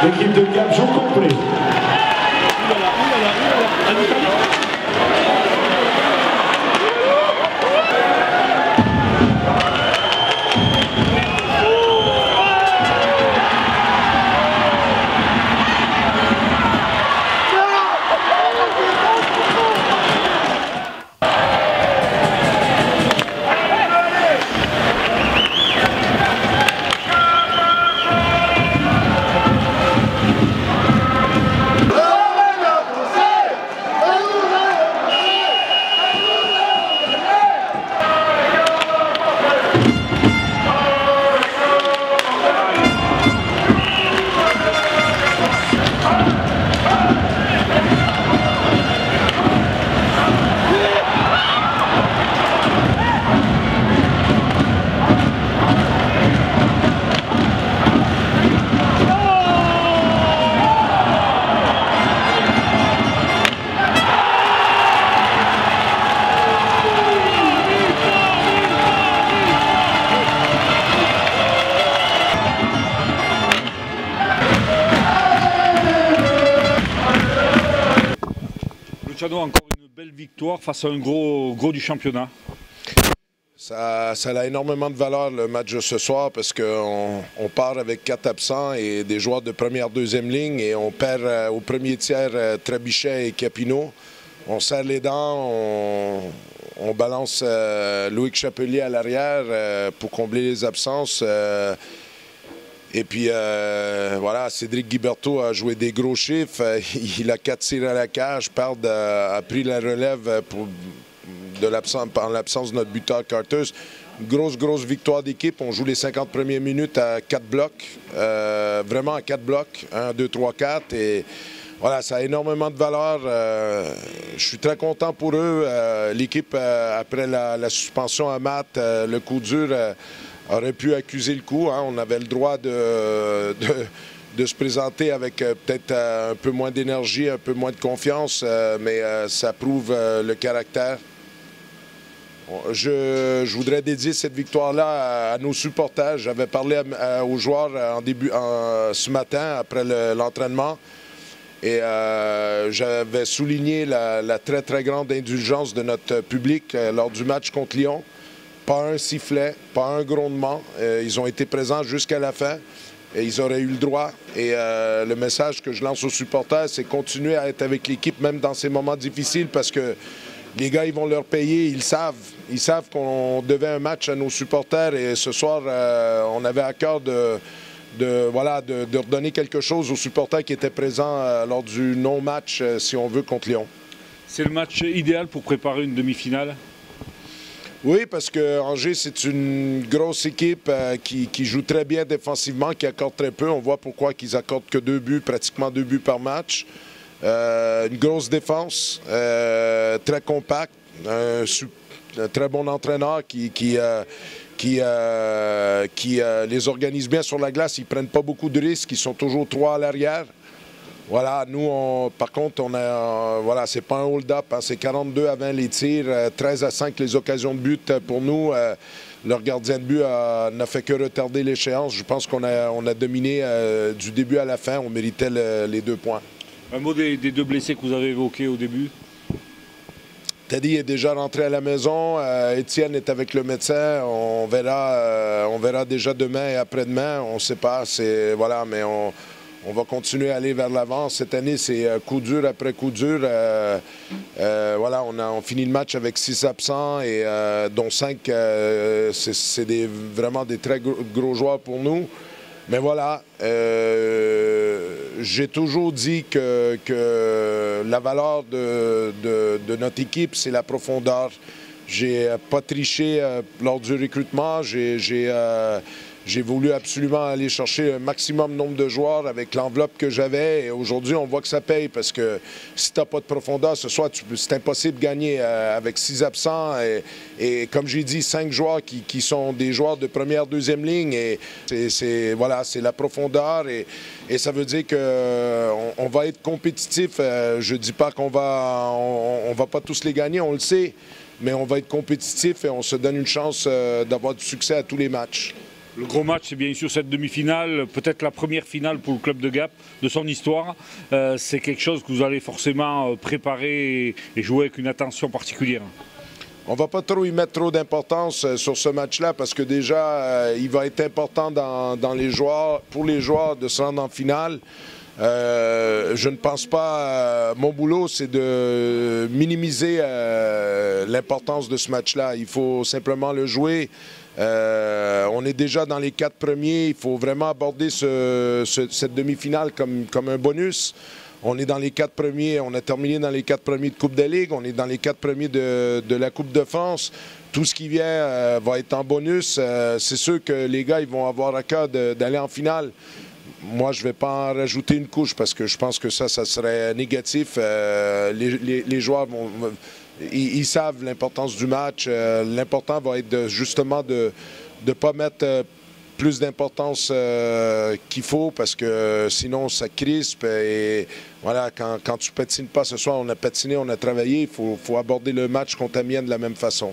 L'équipe de Gap joue complet. Encore une belle victoire face à un gros du championnat. Ça a énormément de valeur le match de ce soir parce qu'on part avec 4 absents et des joueurs de première, deuxième ligne et on perd au premier tiers Trébichet et Capineau. On serre les dents, on balance Loïc Chapelier à l'arrière pour combler les absences. Et puis, voilà, Cédric Guiberto a joué des gros chiffres. Il a 4 tirs à la cage. Perd a pris la relève en l'absence de notre buteur Carter. Grosse victoire d'équipe. On joue les 50 premières minutes à 4 blocs. Vraiment à 4 blocs. 1, 2, 3, 4. Et voilà, ça a énormément de valeur. Je suis très content pour eux. L'équipe, après la suspension à Matt, le coup dur... aurait pu accuser le coup. Hein. On avait le droit de se présenter avec peut-être un peu moins d'énergie, un peu moins de confiance, mais ça prouve le caractère. Je voudrais dédier cette victoire-là à nos supporters. J'avais parlé aux joueurs ce matin après l'entraînement et j'avais souligné la très grande indulgence de notre public lors du match contre Lyon. Pas un sifflet, pas un grondement. Ils ont été présents jusqu'à la fin et ils auraient eu le droit. Et le message que je lance aux supporters, c'est continuer à être avec l'équipe, même dans ces moments difficiles, parce que les gars, ils vont leur payer. Ils savent qu'on devait un match à nos supporters et ce soir, on avait à cœur de redonner quelque chose aux supporters qui étaient présents lors du non-match, si on veut, contre Lyon. C'est le match idéal pour préparer une demi-finale? Oui, parce que Angers, c'est une grosse équipe qui joue très bien défensivement, qui accorde très peu. On voit pourquoi ils accordent que 2 buts, pratiquement 2 buts par match. Une grosse défense, très compacte, un très bon entraîneur qui les organise bien sur la glace. Ils ne prennent pas beaucoup de risques, ils sont toujours 3 à l'arrière. Voilà, nous, par contre, voilà, c'est pas un hold-up, hein, c'est 42 à 20 les tirs, 13 à 5 les occasions de but pour nous. Leur gardien de but n'a fait que retarder l'échéance. Je pense qu'on a dominé du début à la fin, on méritait les 2 points. Un mot des 2 blessés que vous avez évoqués au début? Teddy est déjà rentré à la maison, Étienne est avec le médecin, on verra déjà demain et après-demain, on ne sait pas, voilà, mais on va continuer à aller vers l'avant. Cette année, c'est coup dur après coup dur. Voilà, on finit le match avec 6 absents, et dont 5, c'est vraiment des très gros joueurs pour nous. Mais voilà, j'ai toujours dit que la valeur de notre équipe, c'est la profondeur. J'ai pas triché lors du recrutement. J'ai voulu absolument aller chercher un maximum nombre de joueurs avec l'enveloppe que j'avais. Et aujourd'hui, on voit que ça paye parce que si tu n'as pas de profondeur, ce soir, c'est impossible de gagner avec 6 absents. Et comme j'ai dit, 5 joueurs qui sont des joueurs de première, deuxième ligne. Et voilà, c'est la profondeur. Et ça veut dire qu'on va être compétitif. Je ne dis pas qu'on va pas tous les gagner, on le sait. Mais on va être compétitif et on se donne une chance d'avoir du succès à tous les matchs. Le gros match, c'est bien sûr cette demi-finale, peut-être la première finale pour le club de Gap de son histoire. C'est quelque chose que vous allez forcément préparer et jouer avec une attention particulière. On ne va pas trop y mettre trop d'importance sur ce match-là parce que déjà, il va être important pour les joueurs de se rendre en finale. Je ne pense pas... mon boulot, c'est de minimiser l'importance de ce match-là. Il faut simplement le jouer. On est déjà dans les 4 premiers. Il faut vraiment aborder cette demi-finale comme un bonus. On est dans les 4 premiers, on a terminé dans les 4 premiers de Coupe de Ligue, on est dans les 4 premiers de la Coupe de France. Tout ce qui vient va être en bonus. C'est sûr que les gars ils vont avoir à cœur d'aller en finale. Moi, je ne vais pas en rajouter une couche parce que je pense que ça serait négatif. Les joueurs ils savent l'importance du match. L'important va être justement de ne pas mettre plus d'importance qu'il faut parce que sinon ça crispe et voilà, quand tu patines pas ce soir, on a patiné, on a travaillé, il faut aborder le match contre Amiens de la même façon.